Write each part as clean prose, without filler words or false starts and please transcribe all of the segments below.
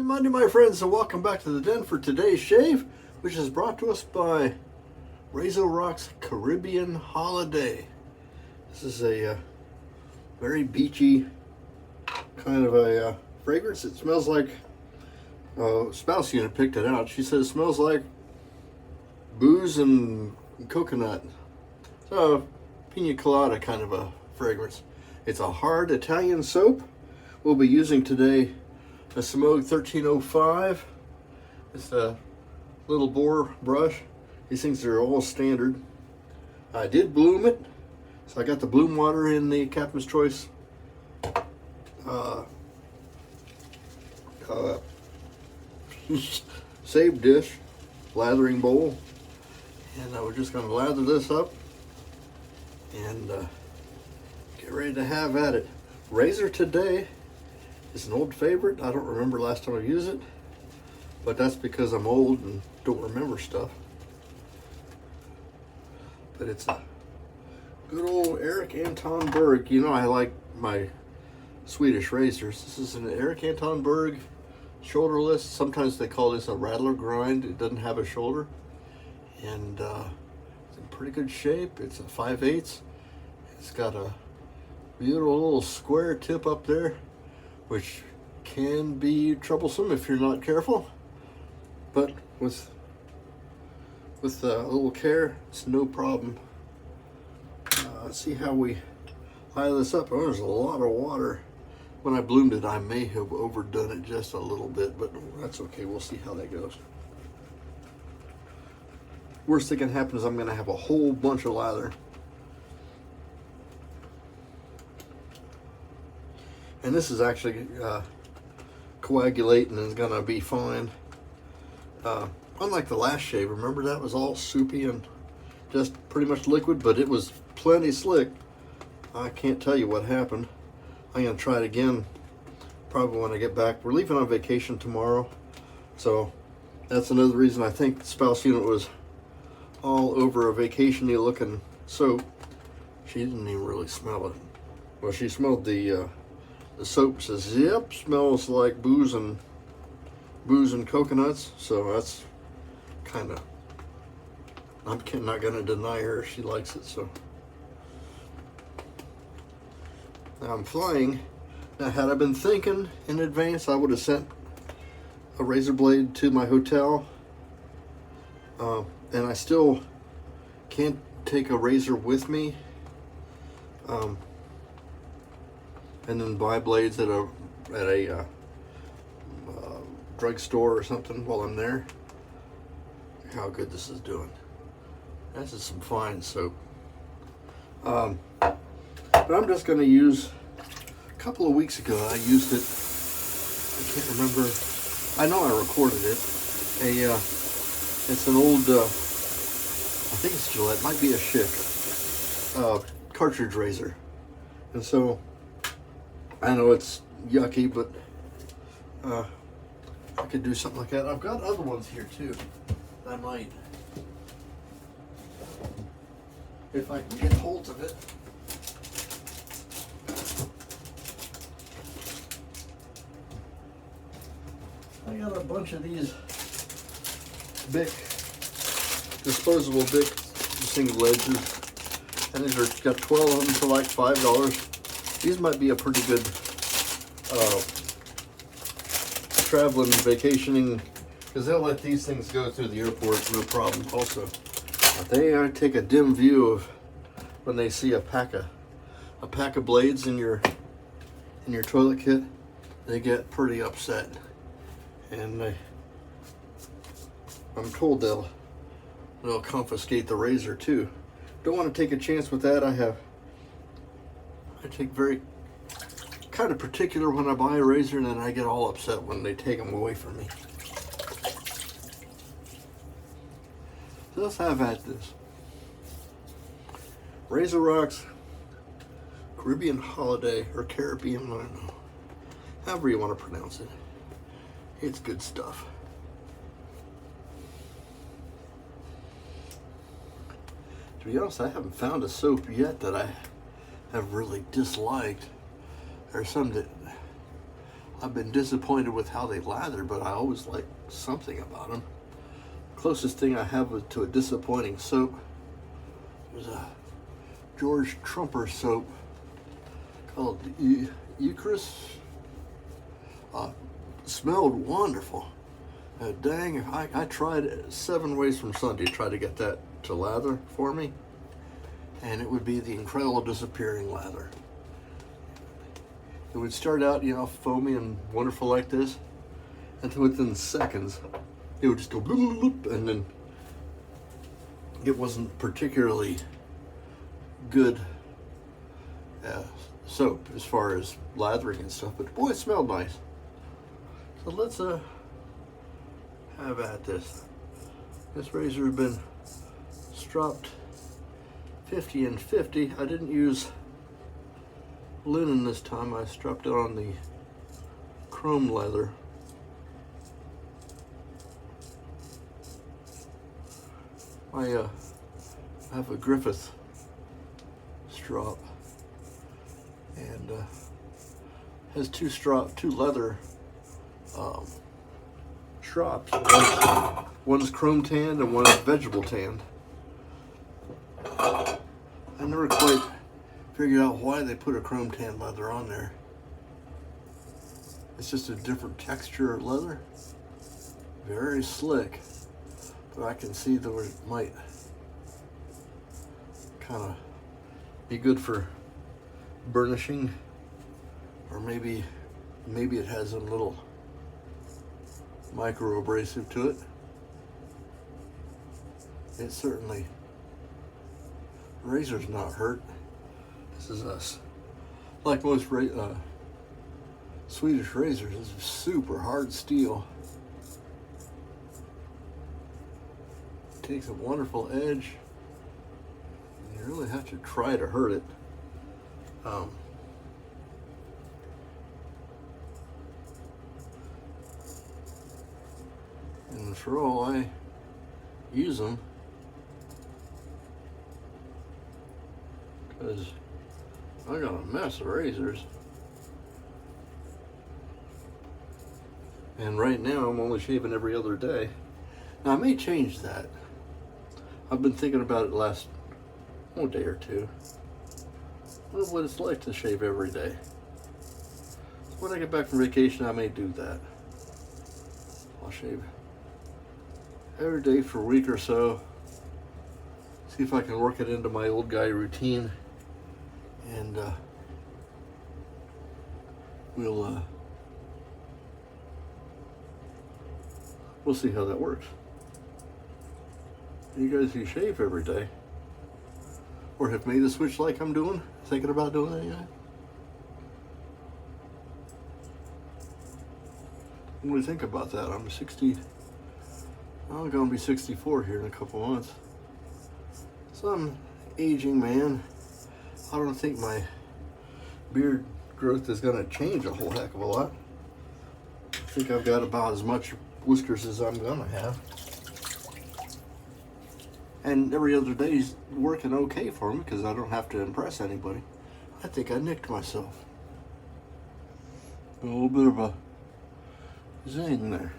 Monday, my friends, and welcome back to the den for today's shave, which is brought to us by RazoRock's Caribbean Holiday. This is a very beachy kind of a fragrance. It smells like, spouse unit picked it out. She said it smells like booze and coconut. So, pina colada kind of a fragrance. It's a hard Italian soap. We'll be using today a Smog 1305. It's a little bore brush. These things are all standard. I did bloom it, so I got the bloom water in the Captain's Choice save dish, lathering bowl, and we're just going to lather this up and get ready to have at it. Razor today is an old favorite. I don't remember last time I used it, but that's because I'm old and don't remember stuff. But it's a good old Erik Anton Berg. You know I like my Swedish razors. This is an Erik Anton Berg shoulderless. Sometimes they call this a rattler grind. It doesn't have a shoulder, and it's in pretty good shape. It's a 5/8. It's got a beautiful little square tip up there, which can be troublesome if you're not careful, but with a little care, it's no problem. Let's see how we lie this up. Oh, there's a lot of water. When I bloomed it, I may have overdone it just a little bit, but that's okay. We'll see how that goes. Worst thing that can happen is I'm going to have a whole bunch of lather. And this is actually coagulating and is going to be fine. Unlike the last shave, remember that was all soupy and just pretty much liquid, but it was plenty slick. I can't tell you what happened. I'm going to try it again probably when I get back. We're leaving on vacation tomorrow, so that's another reason I think the spouse unit was all over a vacation-y looking soap. She didn't even really smell it. Well, she smelled the soap. Says, yep, smells like booze and coconuts. So that's kind of, I'm not going to deny her. She likes it. So now I'm flying. Now, had I been thinking in advance, I would have sent a razor blade to my hotel. And I still can't take a razor with me. And then buy blades at a drugstore or something while I'm there. Look how good this is doing. This is some fine soap. But I'm just going to use, a couple of weeks ago I used it, I can't remember, I know I recorded it, it's an old, I think it's Gillette, might be a Schick, cartridge razor. And so, I know it's yucky, but I could do something like that. I've got other ones here too. I might, if I can get hold of it. I got a bunch of these Bic, disposable Bic single edges. I think there's got 12 of them for like $5. These might be a pretty good traveling, vacationing, because they'll let these things go through the airport, no problem also. But they take a dim view of when they see a pack of blades in your toilet kit. They get pretty upset, and I'm told they'll confiscate the razor too. Don't want to take a chance with that. I take very kind of particular when I buy a razor, and then I get all upset when they take them away from me. So let's have at this. RazoRock's Caribbean Holiday, or Caribbean, I don't know. However you want to pronounce it. It's good stuff. To be honest, I haven't found a soap yet that I have really disliked. There's some that I've been disappointed with how they lather, but I always like something about them. Closest thing I have to a disappointing soap was a George Trumper soap called Eucharist. Smelled wonderful. Dang, I tried 7 ways from Sunday to try to get that to lather for me, and it would be the incredible disappearing lather. It would start out, foamy and wonderful like this, and then within seconds, it would just go bloop, bloop, bloop, and then it wasn't particularly good soap as far as lathering and stuff, but boy, it smelled nice. So let's have at this. This razor has been stropped 50 and 50. I didn't use linen this time. I stropped it on the chrome leather. I have a Griffith strop, and has two leather strops. One's chrome tanned and one's vegetable tanned. I never quite figured out why they put a chrome tan leather on there. It's just a different texture of leather. Very slick, but I can see that it might kind of be good for burnishing, or maybe it has a little micro abrasive to it. It certainly, razor's not hurt. This is us. Like most Swedish razors, it's super hard steel. It takes a wonderful edge. You really have to try to hurt it. And for all I use them, because I got a mess of razors, and right now I'm only shaving every other day. Now I may change that. I've been thinking about it the last day or two. I wonder what it's like to shave every day. When I get back from vacation, I may do that. I'll shave every day for a week or so. See if I can work it into my old guy routine, and we'll see how that works. You guys who shave every day, or have made the switch like I'm doing, thinking about doing that yet? What do you think about that? I'm gonna be 64 here in a couple months. So I'm aging, man. I don't think my beard growth is gonna change a whole heck of a lot. I think I've got about as much whiskers as I'm gonna have. And every other day's working okay for me because I don't have to impress anybody. I think I nicked myself. A little bit of a zing there.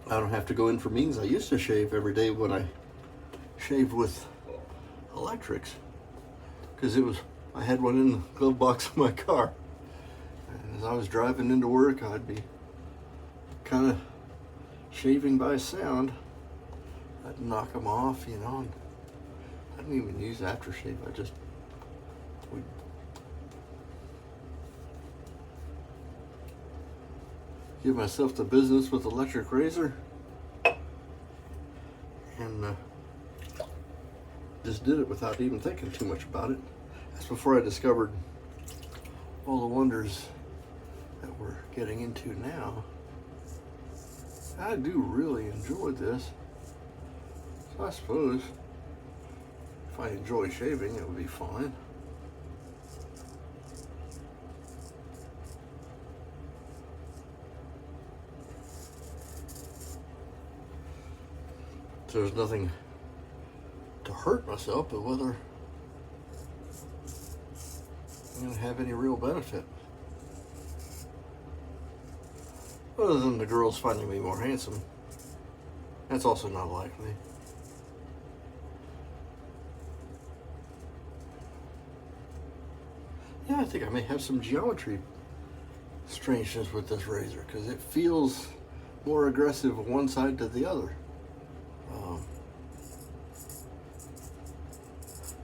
I don't have to go in for meetings. I used to shave every day when I shaved with electrics, because I had one in the glove box of my car. And as I was driving into work, I'd be kind of shaving by sound. I'd knock them off, and I didn't even use aftershave. I just would give myself the business with electric razor, and just did it without even thinking too much about it. That's before I discovered all the wonders that we're getting into now. I do really enjoy this. So I suppose if I enjoy shaving, it would be fine. So there's nothing to hurt myself, but whether I'm going to have any real benefit. Other than the girls finding me more handsome. That's also not likely. Yeah, I think I may have some geometry strangeness with this razor because it feels more aggressive on one side to the other.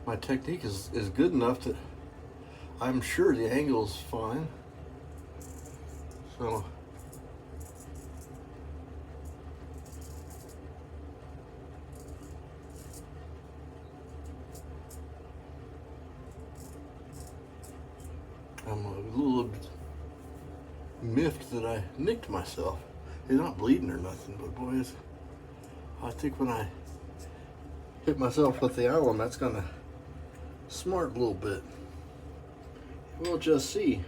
My technique is good enough that I'm sure the angle's fine. So I'm a little miffed that I nicked myself. It's not bleeding or nothing, but boy, I think when I hit myself with the alum, that's gonna smart a little bit. We'll just see.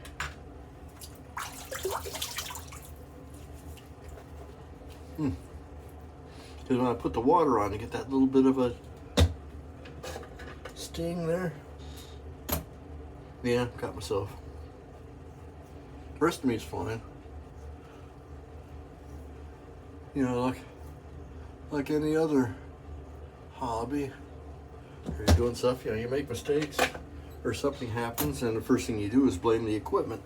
Because when I put the water on, you get that little bit of a sting there. Yeah, got myself. The rest of me is fine. You know, like any other hobby, or you're doing stuff, you know, you make mistakes or something happens and the first thing you do is blame the equipment.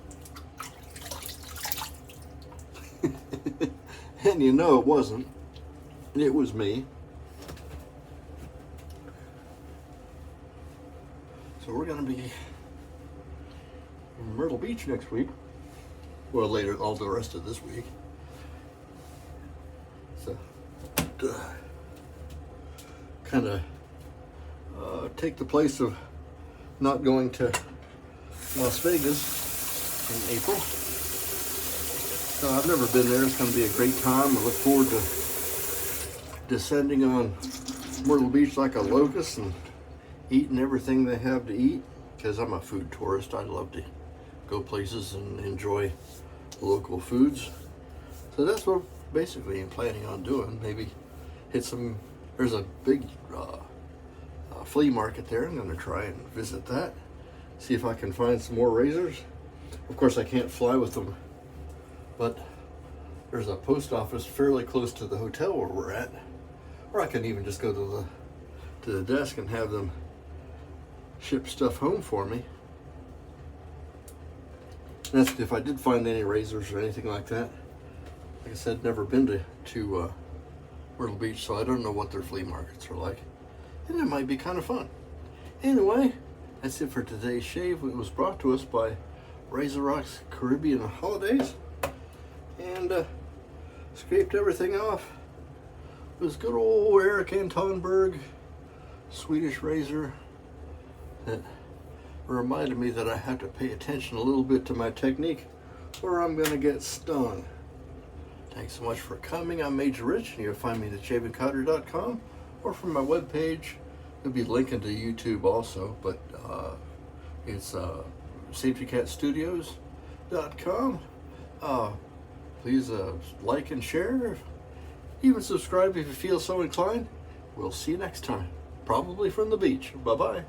And you know it wasn't. It was me. So we're gonna be in Myrtle Beach next week. Well, later, all the rest of this week. So, kind of take the place of not going to Las Vegas in April. So I've never been there. It's going to be a great time. I look forward to descending on Myrtle Beach like a locust and eating everything they have to eat, because I'm a food tourist. I love to go places and enjoy local foods. So that's what basically I'm planning on doing. Maybe hit some, there's a big flea market there. I'm going to try and visit that, see if I can find some more razors. Of course I can't fly with them, but there's a post office fairly close to the hotel where we're at, or I can even just go to the desk and have them ship stuff home for me. That's if I did find any razors or anything like that. Like I said, never been to Myrtle Beach, so I don't know what their flea markets are like. And it might be kind of fun. Anyway, that's it for today's shave. It was brought to us by RazoRock's Caribbean Holidays. And scraped everything off. It was good old Erik Anton Swedish razor that reminded me that I have to pay attention a little bit to my technique or I'm going to get stung. Thanks so much for coming. I'm Major Rich, and you'll find me at shavingcutter.com or from my webpage. It'll be linking to YouTube also, but it's safetycatstudios.com. Please like and share, even subscribe if you feel so inclined. We'll see you next time, probably from the beach. Bye-bye.